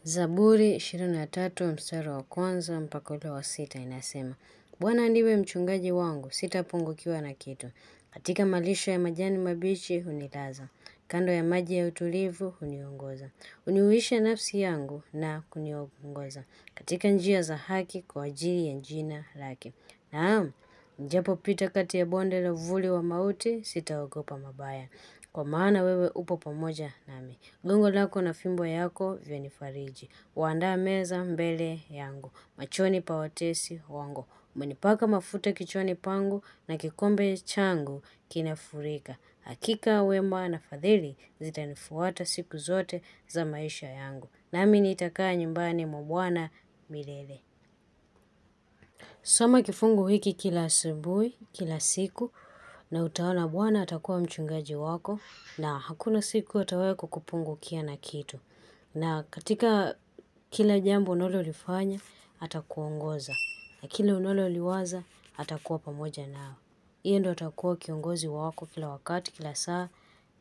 Zaburi 23 mstari wa 1 mpaka ule wa 6 inasema, Bwana ndiwe mchungaji wangu, sitapungukiwa na kitu. Katika malisho ya majani mabichi hunilaza, kando ya maji ya utulivu huniongoza. Unihuisha nafsi yangu na kuniongoza katika njia za haki kwa ajili ya jina lake. Naam, nijapopita kati ya bonde la uvuli wa mauti, sitaogopa mabaya. Kwa maana wewe upo pamoja nami. Gongo lako na fimbo yako vyanifariji. Waandaa meza mbele yangu, machoni pa watesi wangu. Umenipaka mafuta kichwani pangu na kikombe changu kinafurika. Hakika wema na fadhili zitanifuata siku zote za maisha yangu. Nami nitakaa nyumbani mwa Bwana milele. Soma kifungu hiki kila asubuhi, kila siku, na utaona Bwana atakuwa mchungaji wako na hakuna siku atawahi kukupungukia na kitu. Na katika kila jambo unalolifanya atakuongoza. Na kile unaloliwaza atakuwa pamoja nao. Yeye ndo atakuwa kiongozi wako kila wakati, kila saa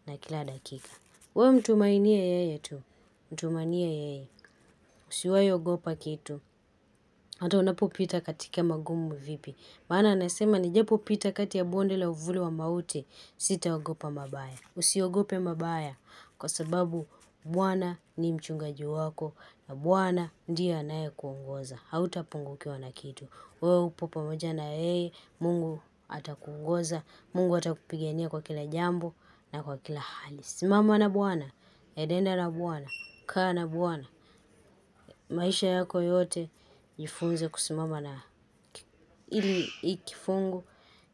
na kila dakika. Wewe mtumainie yeye tu. Mtumainie yeye. Usiwahi ogopa kitu. Hata unapopita katika magumu vipi. Maana anasema nijapopita kati ya bonde la uvuli wa mauti, sitaogopa mabaya. Usiogope mabaya kwa sababu Bwana ni mchungaji wako na Bwana ndiye anayekuongoza. Hautapungukiwa na kitu. Wewe upo pamoja na yeye, Mungu atakuongoza, Mungu atakupigania kwa kila jambo na kwa kila hali. Simama na Bwana, enenda na Bwana, kaa na Bwana. Maisha yako yote jifunze kusimama na hii kifungu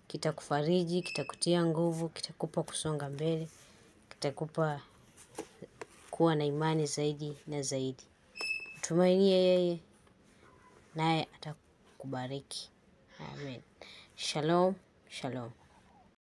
kitakufariji, kitakutia nguvu, kitakupa kusonga mbele, kitakupa kuwa na imani zaidi na zaidi. Tumainie yeye naye atakubariki. Amen. Shalom, shalom.